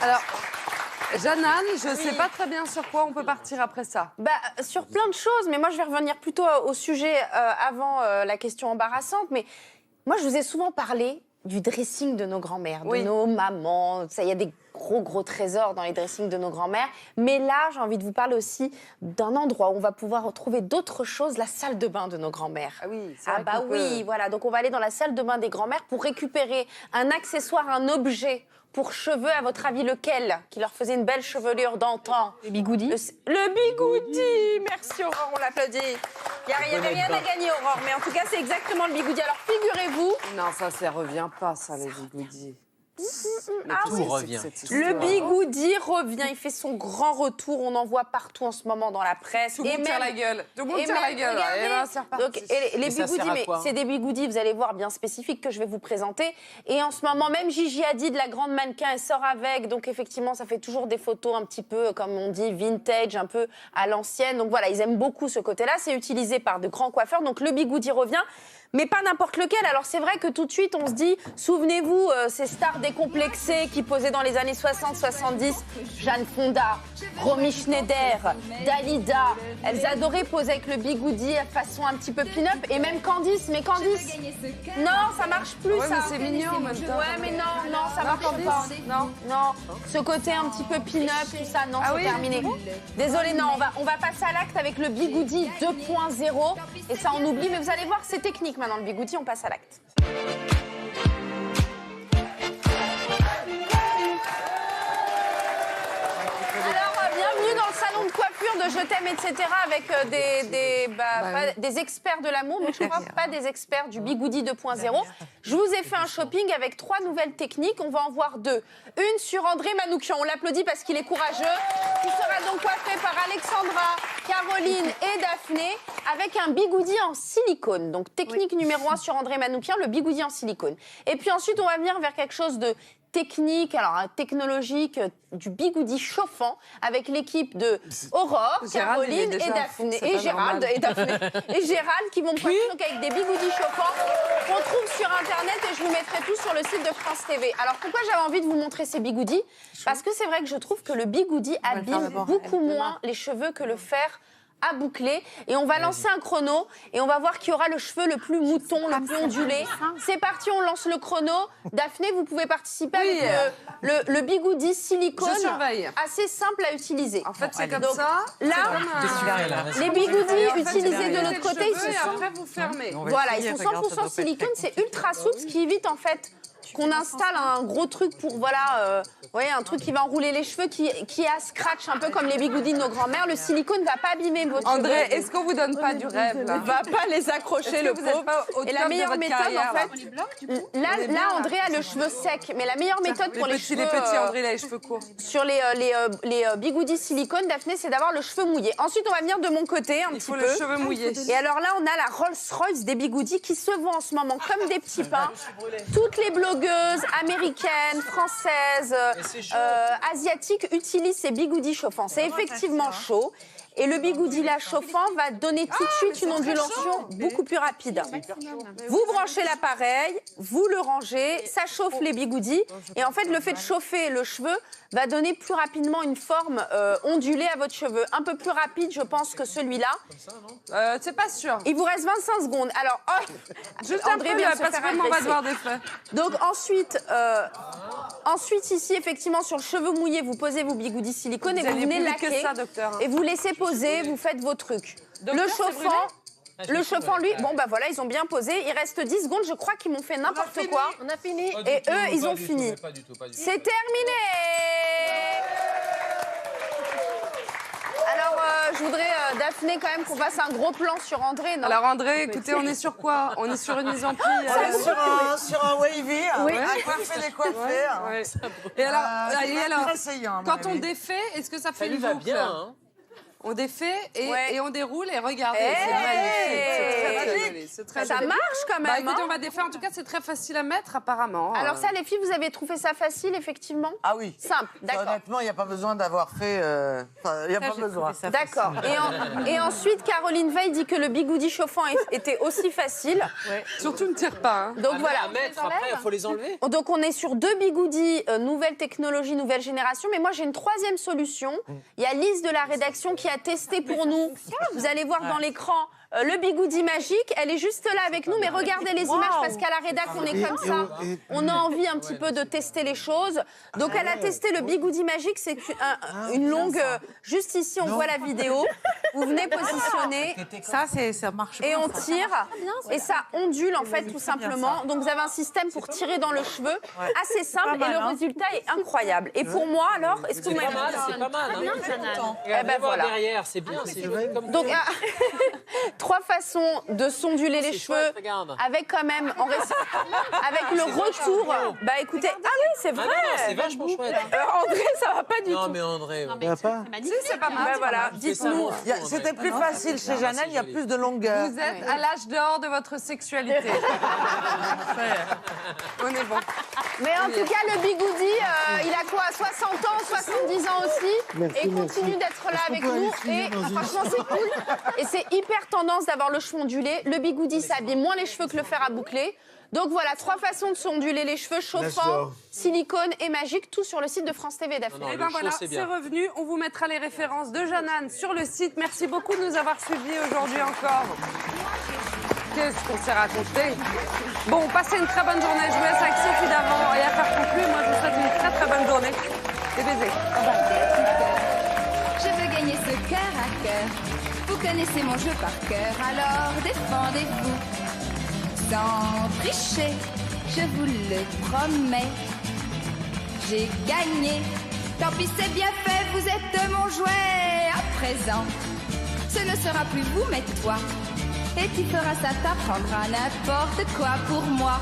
Alors, Jeannane, je ne sais pas très bien sur quoi on peut partir après ça. Sur plein de choses, mais moi je vais revenir plutôt au sujet avant la question embarrassante. Mais moi je vous ai souvent parlé du dressing de nos grands-mères, de nos mamans. Il y a des gros trésors dans les dressings de nos grands-mères. Mais là, j'ai envie de vous parler aussi d'un endroit où on va pouvoir retrouver d'autres choses, la salle de bain de nos grands-mères. Ah oui, c'est vrai oui, voilà. Donc on va aller dans la salle de bain des grands-mères pour récupérer un accessoire, un objet pour cheveux, à votre avis, lequel qui leur faisait une belle chevelure d'antan? Le bigoudi. Le bigoudi. Merci Aurore, on l'applaudit. Il n'y avait rien à gagner Aurore, mais en tout cas c'est exactement le bigoudi. Alors figurez-vous... Non, ça revient pas, ça, les bigoudis. Tout revient. Le bigoudi revient, il fait son grand retour, on en voit partout en ce moment dans la presse. Tout le monde tire la gueule. Tout le monde tire la gueule. Regardez, Et ben, c'est reparti. donc, les bigoudis, mais c'est des bigoudis, vous allez voir, bien spécifiques que je vais vous présenter. Et en ce moment, même Gigi Hadid, la grande mannequin, elle sort avec. Donc effectivement, ça fait toujours des photos un petit peu, comme on dit, vintage, un peu à l'ancienne. Donc voilà, ils aiment beaucoup ce côté-là. C'est utilisé par de grands coiffeurs. Donc le bigoudi revient. Mais pas n'importe lequel. Alors c'est vrai que tout de suite, on se dit, souvenez-vous, ces stars décomplexées qui posaient dans les années 60-70, Jeanne Fonda, Romy Schneider, Dalida, elles adoraient poser avec le bigoudi à façon un petit peu pin-up. Et même Candice, mais Candice, non, ça marche plus Ouais, ça. mais c'est mignon en même temps. Ouais, mais non, ça marche pas. Non, ce côté un petit peu pin-up, tout ça, non, c'est terminé. Désolée, non, on va passer à l'acte avec le bigoudi 2.0. Et ça, on oublie, mais vous allez voir, c'est technique maintenant, le bigoudi, on passe à l'acte. Bienvenue dans le salon de coiffure de Je t'aime, etc. avec des experts de l'amour, mais je crois pas des experts du bigoudi 2.0. Je vous ai fait un shopping avec 3 nouvelles techniques. On va en voir 2. Une sur André Manoukian. On l'applaudit parce qu'il est courageux. Qui sera donc coiffé par Alexandra, Caroline et Daphné avec un bigoudi en silicone. Donc technique numéro 1 sur André Manoukian, le bigoudi en silicone. Et puis ensuite, on va venir vers quelque chose de technique, technologique, du bigoudi chauffant avec l'équipe de Aurore, Caroline et Daphné et Gérald qui vont coiffer donc avec des bigoudis chauffants qu'on trouve sur internet et je vous mettrai tout sur le site de France TV. Alors pourquoi j'avais envie de vous montrer ces bigoudis? Parce que c'est vrai que je trouve que le bigoudi abîme beaucoup moins les cheveux que le fer à boucler. Et on va lancer un chrono et on va voir qui aura le cheveu le plus mouton, le plus ondulé. C'est parti, on lance le chrono. Daphné, vous pouvez participer avec le bigoudi silicone. Je surveille. Assez simple à utiliser. En fait, c'est comme ça. Là, les bigoudis utilisés de l'autre côté, ils sont... après, vous fermez. Voilà, ils sont 100% silicone. C'est ultra souple, ce qui évite en fait qu'on installe un gros truc pour, un truc qui va enrouler les cheveux, qui a scratch, un peu comme les bigoudis de nos grands-mères. Le silicone ne va pas abîmer votre cheveux. André, est-ce qu'on vous donne pas du rêve, là? Va pas les accrocher, le pauvre. Et la meilleure méthode, en fait... Là, André a le cheveu sec. Mais la meilleure méthode pour les cheveux... Les petits, André, il a les cheveux courts. Sur les bigoudis silicone, Daphné, c'est d'avoir le cheveu mouillé. Ensuite, on va venir de mon côté, un petit peu. Il faut le cheveu mouillé. Et alors là, on a la Rolls-Royce des bigoudis qui se vend en ce moment comme des petits pains. Toutes les blogueuses américaines, françaises, asiatiques utilisent ces bigoudis chauffants. C'est effectivement chaud. Et le bigoudi là chauffant va donner tout de suite une ondulation beaucoup plus rapide. Vous branchez l'appareil, vous le rangez, ça chauffe les bigoudis. Et en fait, le fait de chauffer le cheveu va donner plus rapidement une forme ondulée à votre cheveu. Un peu plus rapide, je pense, que celui-là. C'est pas sûr. Il vous reste 25 secondes. Alors, juste André un peu, vient de se parce faire qu'on va agresser. devoir des faits. Donc ensuite, ici, effectivement, sur le cheveu mouillé, vous posez vos bigoudis silicone et vous venez laquer. Ça, docteur. Et vous laissez poser, vous faites vos trucs. Le chauffant, lui, voilà, ils ont bien posé. Il reste 10 secondes, je crois qu'ils m'ont fait n'importe quoi. On a fini. Et eux, ils ont fini. C'est terminé. Alors, je voudrais, Daphné, quand même, qu'on fasse un gros plan sur André. Non? Alors, André, écoutez, on est sur quoi? On est sur une mise en pli. Sur un wavy, un coiffé décoiffé. Et alors, très saillant, à mon quand on avis. défait, est-ce que ça fait Ça lui une va boucle? bien, hein? On défait Ouais. et on déroule et regardez, Hey. c'est magnifique. C'est très joli. C'est très Ça joli. marche quand Bah même. écoutez, hein. on va défaire. En tout cas, c'est très facile à mettre apparemment. Alors ça, les filles, vous avez trouvé ça facile, effectivement? Ah oui. Simple, d'accord. Honnêtement, il n'y a pas besoin d'avoir fait... il n'y a pas besoin. D'accord. Et ensuite, Caroline Veil dit que le bigoudi chauffant était aussi facile. Surtout ne tire pas. Hein. Donc voilà. À mettre, après, il faut les enlever. Donc on est sur 2 bigoudis, nouvelle technologie, nouvelle génération. Mais moi j'ai une troisième solution. Il y a Lise de la rédaction qui a testé pour nous. Vous allez voir dans l'écran le bigoudi magique. Elle est juste là avec nous. Mais regardez les images parce qu'à la rédac on est comme ça. On a envie un petit peu de tester les choses. Donc elle a testé le bigoudi magique. C'est une longue... juste ici on voit la vidéo. Vous venez positionner. Ça marche Et on tire, et ça ondule en fait tout simplement. Donc vous avez un système pour tirer dans le cheveu, assez simple, et le résultat est incroyable. Et pour moi alors, est-ce que vous C'est m'avez pas mal, c'est pas mal. Hein. Eh ben voilà. Derrière, c'est bien, c'est joli comme Donc tout. 3 façons de s'onduler les C'est cheveux, chouette, regarde. avec quand même, avec le retour. Bah écoutez, ah oui c'est Ah non, vrai. c'est vachement chouette. André ça va pas du Non, tout. mais André. Si, c'est pas mal. Bah voilà, dites-nous. dites-nous. C'était plus facile chez Jeannette, il y a plus de longueur. Vous êtes à l'âge d'or de votre sexualité. On est bon. Mais en tout cas, le bigoudi, il a quoi, 60 ans, 70 ans aussi, et il continue d'être là avec nous. Et franchement, c'est cool. Et c'est hyper tendance d'avoir le cheveu ondulé. Le bigoudi, ça abîme moins les cheveux que le fer à boucler. Donc voilà, 3 façons de s'onduler les cheveux, chauffant, silicone et magique, tout sur le site de France TV Daphné. Non, Et le ben chaud, voilà, c'est c'est bien. revenu. On vous mettra les références de Jeanne sur le site. Merci beaucoup de nous avoir suivis aujourd'hui encore. Qu'est-ce qu'on s'est raconté? Bon, passez une très bonne journée. Je vous laisse avec Sophie d'avant et à faire conclure. Moi, je vous souhaite une très très bonne journée. Des baisers. Je veux gagner ce cœur à cœur. Vous connaissez mon jeu par cœur, alors défendez-vous. Sans tricher, je vous le promets. J'ai gagné. Tant pis, c'est bien fait, vous êtes mon jouet. À présent, ce ne sera plus vous, mais toi. Et tu feras ça, t'apprendras n'importe quoi pour moi.